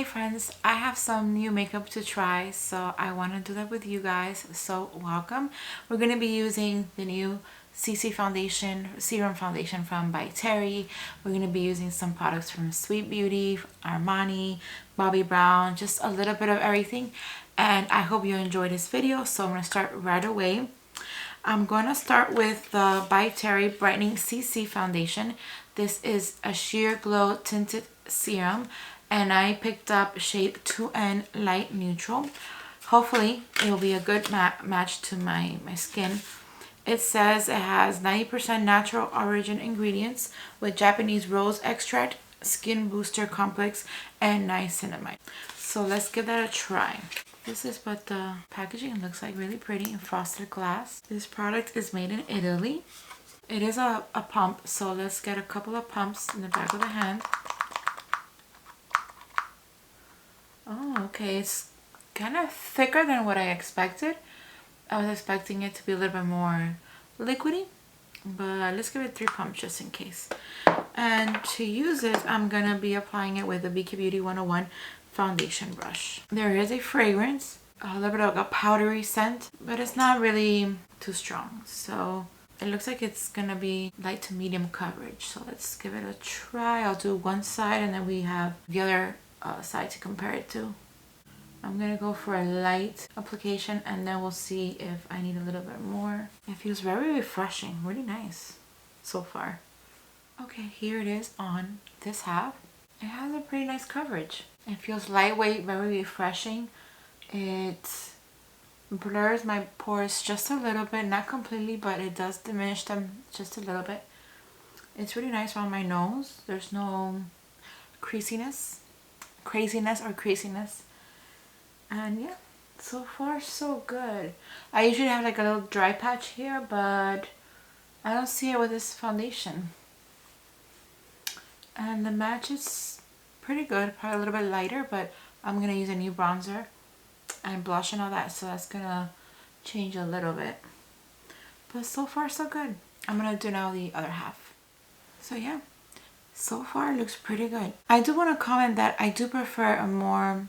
Hey friends, I have some new makeup to try, so I want to do that with you guys, so welcome. We're going to be using the new CC foundation, serum foundation from By Terry. We're going to be using some products from Sweed Beauty, Armani, Bobbi Brown, just a little bit of everything. And I hope you enjoyed this video, so I'm going to start right away. I'm going to start with the By Terry Brightening CC Foundation. This is a sheer glow tinted serum, and I picked up shade 2N Light Neutral. Hopefully it will be a good match to my skin. It says it has 90% natural origin ingredients with Japanese rose extract, skin booster complex, and niacinamide. So let's give that a try. This is what the packaging looks like, really pretty in frosted glass. This product is made in Italy. It is a pump, so let's get a couple of pumps in the back of the hand. Oh, okay, it's kind of thicker than what I expected. I was expecting it to be a little bit more liquidy, but let's give it 3 pumps just in case. And to use it, I'm gonna be applying it with the Beekeeper Beauty 101 foundation brush. There is a fragrance, a little bit of a powdery scent, but it's not really too strong. So it looks like it's gonna be light to medium coverage. So let's give it a try. I'll do one side and then we have the other side to compare it to. I'm gonna go for a light application and then we'll see if I need a little bit more. It feels very refreshing, really nice so far. Okay, here it is on this half. It has a pretty nice coverage. It feels lightweight, very refreshing. It blurs my pores just a little bit, not completely, but it does diminish them just a little bit. It's really nice around my nose. There's no craziness. And yeah, so far so good. I usually have like a little dry patch here, but I don't see it with this foundation. And the match is pretty good, probably a little bit lighter, but I'm gonna use a new bronzer and blush and all that, so that's gonna change a little bit. But so far so good. I'm gonna do now the other half. So yeah, so far it looks pretty good. I do want to comment that I do prefer a more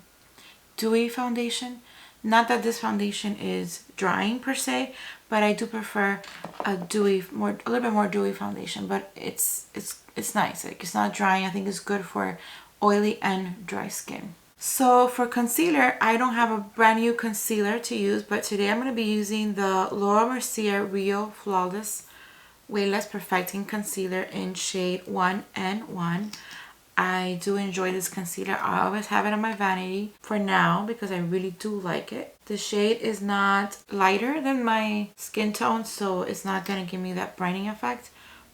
dewy foundation. Not that this foundation is drying per se, but I do prefer a little bit more dewy foundation. But it's nice. Like, it's not drying. I think it's good for oily and dry skin. So for concealer, I don't have a brand new concealer to use, but today I'm going to be using the Laura Mercier Real Flawless Weightless Perfecting Concealer in shade 1N1. I do enjoy this concealer. I always have it on my vanity for now because I really do like it. The shade is not lighter than my skin tone, so it's not going to give me that brightening effect,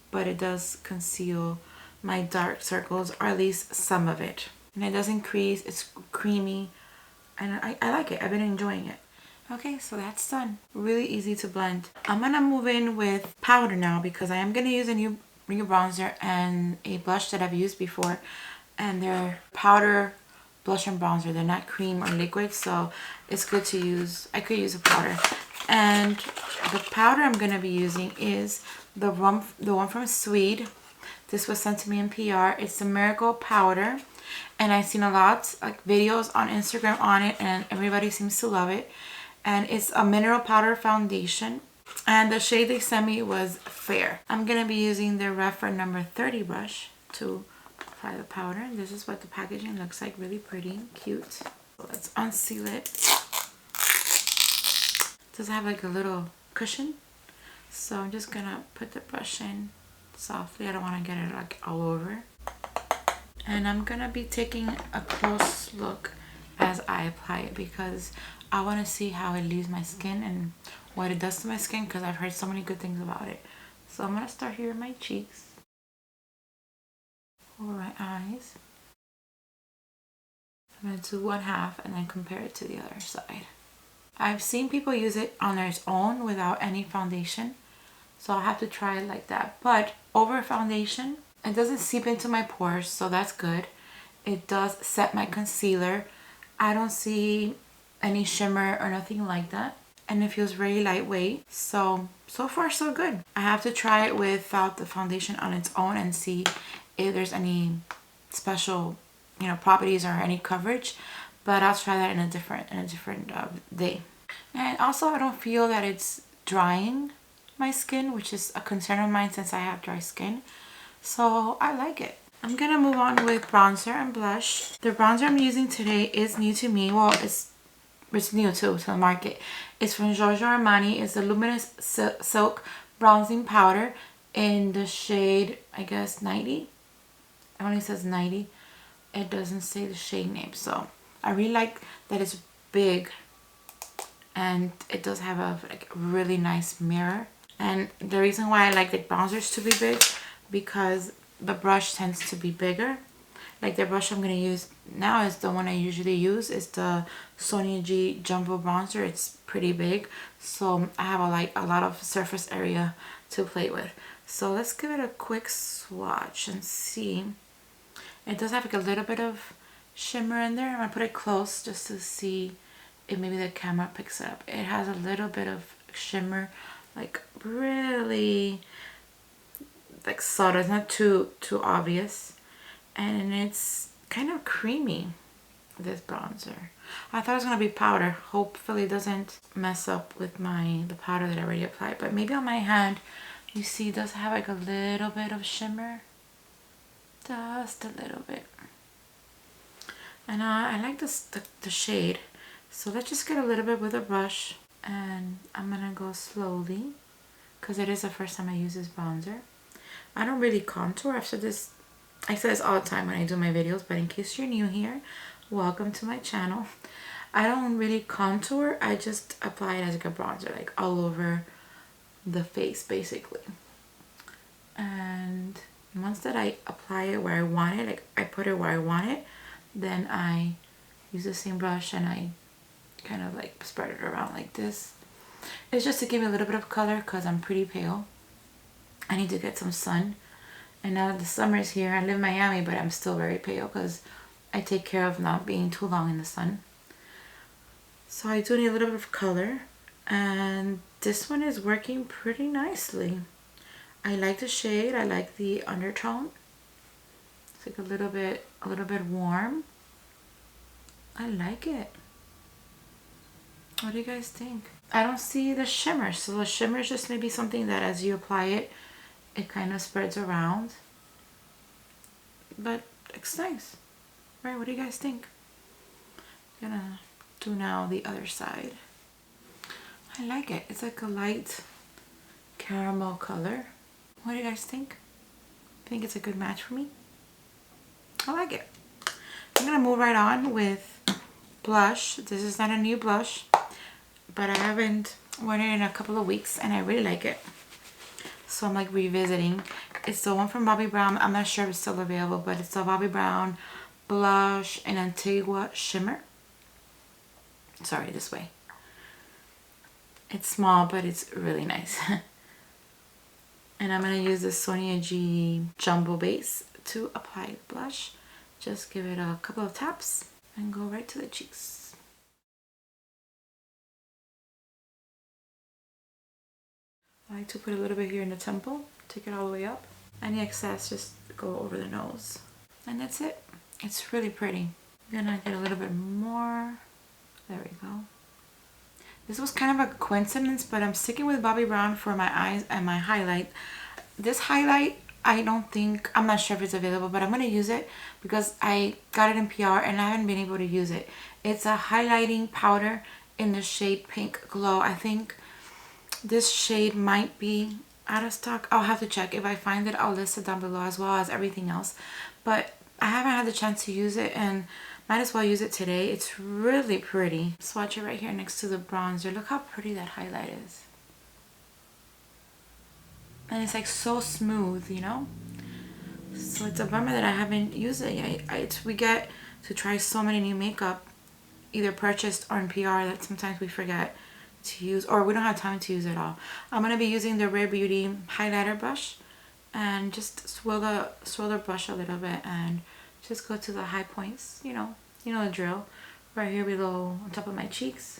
but it does conceal my dark circles, or at least some of it. And it doesn't crease, it's creamy, and I like it. I've been enjoying it. Okay, so that's done. Really easy to blend. I'm gonna move in with powder now because I am gonna use a new bronzer and a blush that I've used before, and they're powder blush and bronzer. They're not cream or liquid, so it's good to use. I could use a powder. And the powder I'm gonna be using is the one from Sweed. This was sent to me in PR. It's the Miracle Powder, and I've seen a lot like videos on Instagram on it, and everybody seems to love it. And it's a mineral powder foundation, and the shade they sent me was Fair. I'm gonna be using the Refer number 30 brush to apply the powder. This is what the packaging looks like, really pretty and cute. So let's unseal it. It does have like a little cushion, so I'm just gonna put the brush in softly. I don't want to get it like all over. And I'm gonna be taking a close look as I apply it because I want to see how it leaves my skin and what it does to my skin, because I've heard so many good things about it. So I'm gonna start here in my cheeks, over my eyes. I'm gonna do one half and then compare it to the other side. I've seen people use it on its own without any foundation, so I'll have to try it like that. But over foundation, it doesn't seep into my pores, so that's good. It does set my concealer. I don't see any shimmer or nothing like that, and it feels very lightweight. So far so good. I have to try it without the foundation on its own and see if there's any special you know, properties or any coverage, but I'll try that in a different day. And also I don't feel that it's drying my skin, which is a concern of mine since I have dry skin. So I like it. I'm gonna move on with bronzer and blush. The bronzer I'm using today is new to me. Well, it's new to the market. It's from Giorgio Armani. It's the Luminous Silk Bronzing Powder in the shade, I guess, 90. It only says 90. It doesn't say the shade name. So I really like that it's big, and it does have a like really nice mirror. And the reason why I like the bronzers to be big, because the brush tends to be bigger. Like the brush I'm going to use now is the one I usually use. It's the Sonia G Jumbo Bronzer. It's pretty big, so I have a lot of surface area to play with. So let's give it a quick swatch and see. It does have like a little bit of shimmer in there. I'm going to put it close just to see if maybe the camera picks it up. It has a little bit of shimmer, like really like subtle. It's not too obvious, and it's kind of creamy, this bronzer. I thought it was gonna be powder. Hopefully it doesn't mess up with the powder that I already applied, but maybe on my hand you see it does have like a little bit of shimmer, just a little bit. And I like the shade, so let's just get a little bit with a brush, and I'm gonna go slowly because it is the first time I use this bronzer. I don't really contour. I say this all the time when I do my videos, but in case you're new here, welcome to my channel. I don't really contour. I just apply it as like a bronzer, like all over the face basically. And once that I apply it where I want it, like I put it where I want it, then I use the same brush and I kind of like spread it around like this. It's just to give me a little bit of color because I'm pretty pale. I need to get some sun, and now that the summer is here, I live in Miami, but I'm still very pale because I take care of not being too long in the sun. So I do need a little bit of color, and this one is working pretty nicely. I like the shade. I like the undertone. It's like a little bit warm. I like it. What do you guys think? I don't see the shimmer, so the shimmer is just maybe something that as you apply it, it kind of spreads around. But it's nice, right? What do you guys think? I'm gonna do now the other side. I like it. It's like a light caramel color. What do you guys think? Think it's a good match for me? I like it. I'm gonna move right on with blush. This is not a new blush, but I haven't worn it in a couple of weeks and I really like it. So I'm like revisiting. It's the one from Bobbi Brown. I'm not sure if it's still available, but it's the Bobbi Brown blush in Antigua shimmer. Sorry, this way. It's small, but it's really nice. And I'm going to use the Sonia G Jumbo Base to apply the blush. Just give it a couple of taps and go right to the cheeks. I like to put a little bit here in the temple, take it all the way up. Any excess, just go over the nose. And that's it. It's really pretty. I'm gonna get a little bit more. There we go. This was kind of a coincidence, but I'm sticking with Bobbi Brown for my eyes and my highlight. This highlight, I'm not sure if it's available, but I'm gonna use it because I got it in PR and I haven't been able to use it. It's a highlighting powder in the shade Pink Glow. I think this shade might be out of stock. I'll have to check. If I find it, I'll list it down below as well as everything else. But I haven't had the chance to use it and might as well use it today. It's really pretty. Swatch it right here next to the bronzer. Look how pretty that highlight is. And it's like so smooth, you know? So it's a bummer that I haven't used it yet. We get to try so many new makeup, either purchased or in PR, that sometimes we forget to use, or we don't have time to use it all. I'm going to be using the Rare Beauty highlighter brush and just swirl the brush a little bit and just go to the high points, you know the drill. Right here below on top of my cheeks.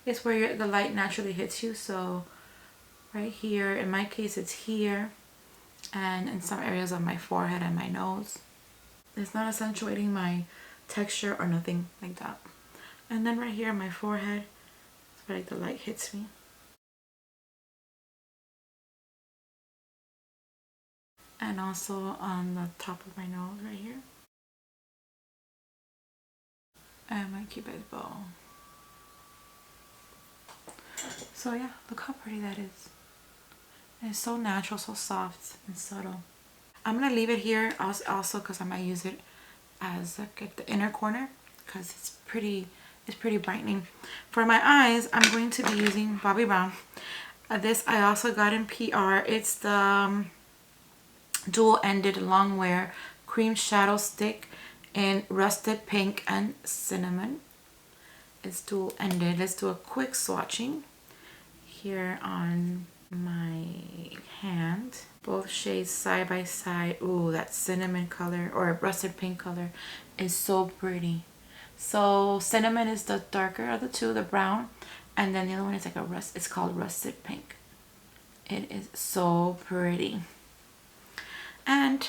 It's where the light naturally hits you, so right here, in my case it's here, and in some areas of my forehead and my nose. It's not accentuating my texture or nothing like that. And then right here on my forehead, it's where like the light hits me. And also on the top of my nose right here. And my cupid's bow. So yeah, look how pretty that is. And it's so natural, so soft and subtle. I'm gonna leave it here also because I might use it as like at the inner corner because it's pretty brightening. For my eyes, I'm going to be using Bobbi Brown. This I also got in PR. It's the dual-ended long wear cream shadow stick in rusted pink and cinnamon. It's dual-ended. Let's do a quick swatching here on my hand. Both shades side by side. Ooh, that cinnamon color or rusted pink color is so pretty. So cinnamon is the darker of the two, the brown, and then the other one is like a it's called rusted pink. It is so pretty. And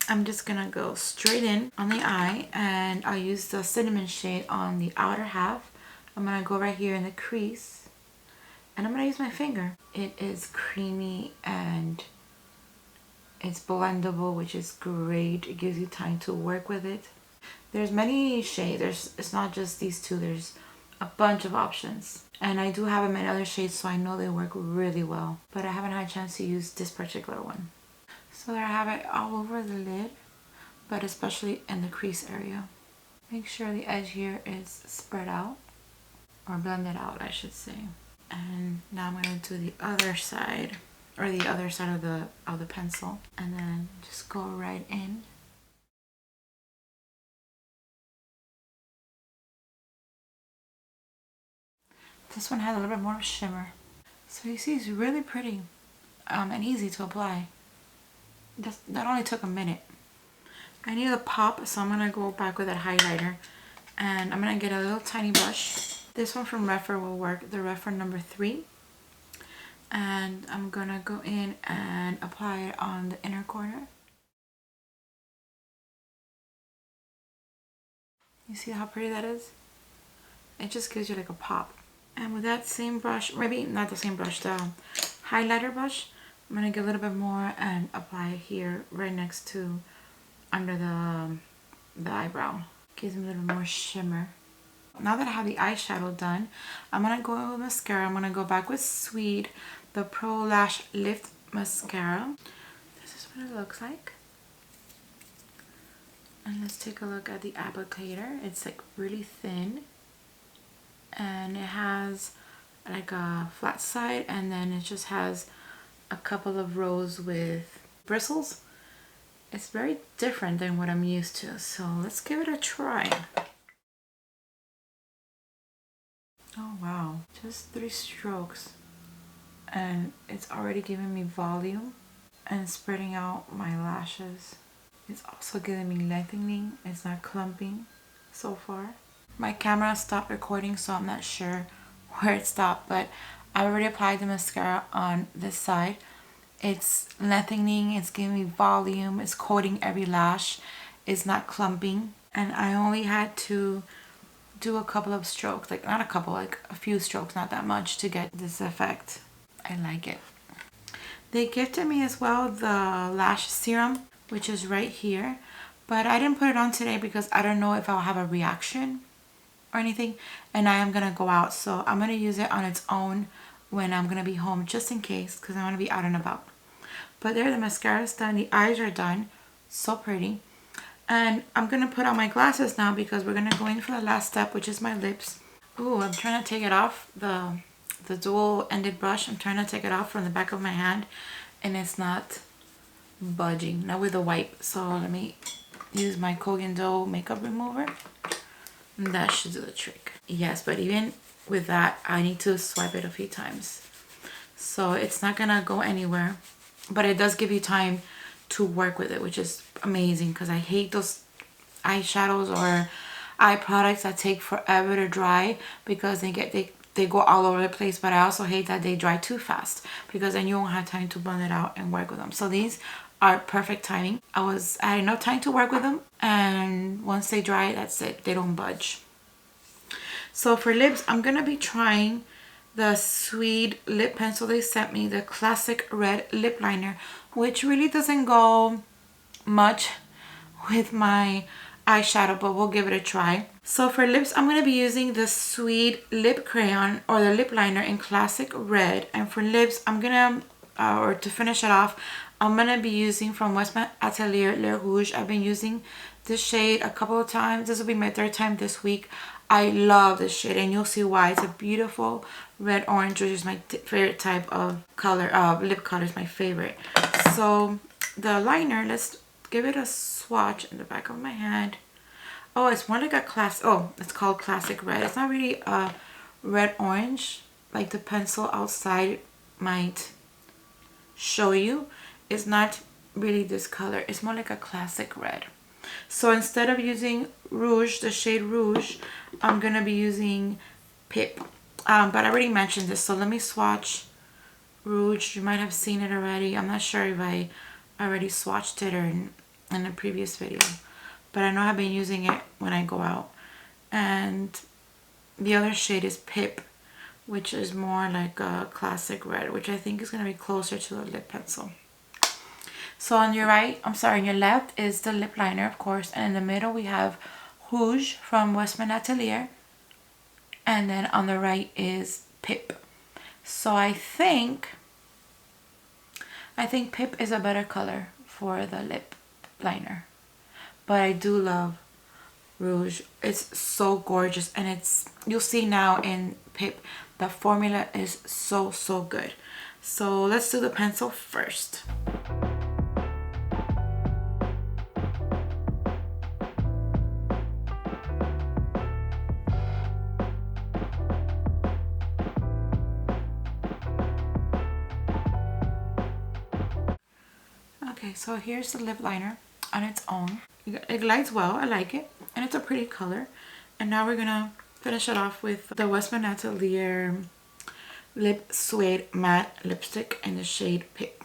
I'm just gonna go straight in on the eye, and I'll use the cinnamon shade on the outer half. I'm gonna go right here in the crease, and I'm gonna use my finger. It is creamy and it's blendable, which is great. It gives you time to work with it. There's many shades. It's not just these two. There's a bunch of options. And I do have them in other shades, so I know they work really well. But I haven't had a chance to use this particular one. So there I have it all over the lid, but especially in the crease area. Make sure the edge here is spread out, or blended out, I should say. And now I'm going to do the other side, or the other side of the pencil, and then just go right in. This one has a little bit more shimmer. So you see, it's really pretty and easy to apply. That only took a minute. I need a pop, so I'm going to go back with that highlighter. And I'm going to get a little tiny brush. This one from Refer will work, the Refer number 3. And I'm going to go in and apply it on the inner corner. You see how pretty that is? It just gives you like a pop. And with that same brush, maybe not the same brush, the highlighter brush, I'm going to get a little bit more and apply it here right next to under the eyebrow. Gives me a little more shimmer. Now that I have the eyeshadow done, I'm going to go in with mascara. I'm going to go back with Sweed, the Pro Lash Lift Mascara. This is what it looks like. And let's take a look at the applicator. It's like really thin. And it has like a flat side, and then it just has a couple of rows with bristles. It's very different than what I'm used to, so let's give it a try. Oh wow, just 3 strokes and it's already giving me volume and spreading out my lashes. It's also giving me lengthening. It's not clumping so far. My camera stopped recording, so I'm not sure where it stopped, but I already applied the mascara on this side. It's lengthening, it's giving me volume, it's coating every lash, it's not clumping, and I only had to do a couple of strokes, like not a couple, like a few strokes, not that much, to get this effect. I like it. They gifted me as well the lash serum, which is right here, but I didn't put it on today because I don't know if I'll have a reaction or anything, and I am gonna go out, so I'm gonna use it on its own when I'm gonna be home, just in case, because I want to be out and about. But there, the mascara is done, the eyes are done, so pretty. And I'm gonna put on my glasses now because we're gonna go in for the last step, which is my lips. Ooh, I'm trying to take it off, the dual-ended brush. I'm trying to take it off from the back of my hand, and it's not budging, not with a wipe. So let me use my Kogan Dough makeup remover. And that should do the trick. Yes, but even with that, I need to swipe it a few times. So it's not gonna go anywhere, but it does give you time to work with it, which is amazing, because I hate those eyeshadows or eye products that take forever to dry because they go all over the place. But I also hate that they dry too fast, because then you won't have time to blend it out and work with them. So these are perfect timing. I had enough time to work with them, and once they dry, that's it. They don't budge. So for lips, I'm gonna be trying the Sweed lip pencil they sent me, the classic red lip liner, which really doesn't go much with my eyeshadow, but we'll give it a try. So for lips, I'm going to be using the Sweed lip crayon or the lip liner in classic red. And for lips, I'm going to, or to finish it off, I'm going to be using from WestmanAtelier Le Rouge. I've been using this shade a couple of times. This will be my third time this week. I love this shade, and you'll see why. It's a beautiful red orange, which is my favorite type of color. Lip color is my favorite. So the liner, let's give it a swatch in the back of my hand. Oh, it's more like a it's called classic red. It's not really a red orange like the pencil outside might show you. It's not really this color. It's more like a classic red. So instead of using rouge, the shade rouge, I'm gonna be using Pip. But I already mentioned this, so let me swatch rouge. You might have seen it already. I'm not sure if I already swatched it or in a previous video, but I know I've been using it when I go out. And the other shade is Pip, which is more like a classic red, which I think is going to be closer to a lip pencil. So on your on your left is the lip liner, of course, and in the middle we have Rouge from WestmanAtelier, and then on the right is Pip. So I think Pip is a better color for the lip liner, but I do love rouge. It's so gorgeous, and you'll see now in Pip the formula is so good. So let's do the pencil first. Okay, so here's the lip liner on its own. It glides well, I like it, and it's a pretty color. And now we're gonna finish it off with the WestmanAtelier Lip Suede Matte Lipstick in the shade Pip.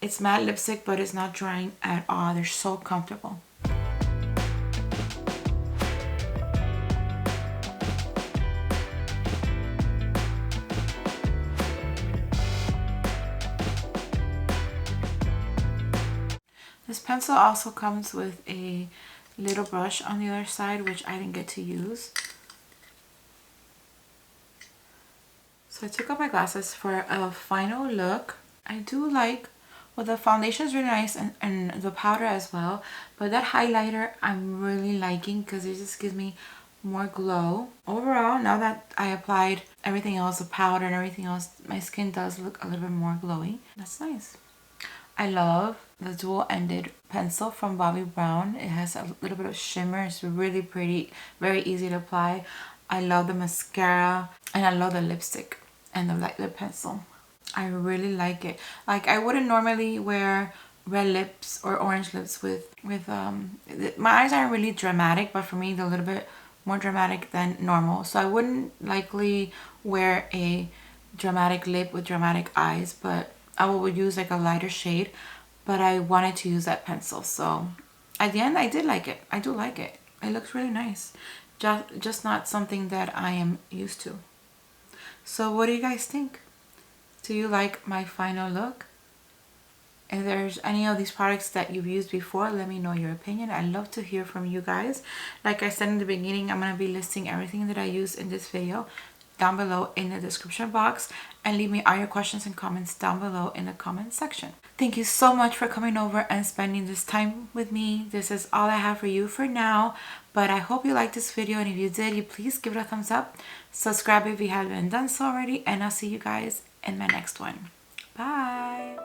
It's matte lipstick, but it's not drying at all. They're so comfortable. This pencil also comes with a little brush on the other side, which I didn't get to use. So I took off my glasses for a final look. I do like, well, the foundation is really nice, and the powder as well, but that highlighter I'm really liking because it just gives me more glow. Overall, now that I applied everything else, the powder and everything else, my skin does look a little bit more glowy. That's nice. I love the dual-ended pencil from Bobbi Brown. It has a little bit of shimmer. It's really pretty, very easy to apply. I love the mascara, and I love the lipstick and the light lip pencil. I really like it. Like, I wouldn't normally wear red lips or orange lips with my eyes aren't really dramatic, but for me they're a little bit more dramatic than normal. So I wouldn't likely wear a dramatic lip with dramatic eyes, but I would use like a lighter shade, but I wanted to use that pencil. So at the end, I did like it. I do like it. It looks really nice. Just not something that I am used to. So what do you guys think? Do you like my final look? If there's any of these products that you've used before, let me know your opinion. I'd love to hear from you guys. Like I said in the beginning, I'm going to be listing everything that I use in this video down below in the description box, and leave me all your questions and comments down below in the comment section. Thank you so much for coming over and spending this time with me. This is all I have for you for now, but I hope you liked this video, and if you did, you please give it a thumbs up, subscribe if you haven't done so already, and I'll see you guys in my next one. Bye.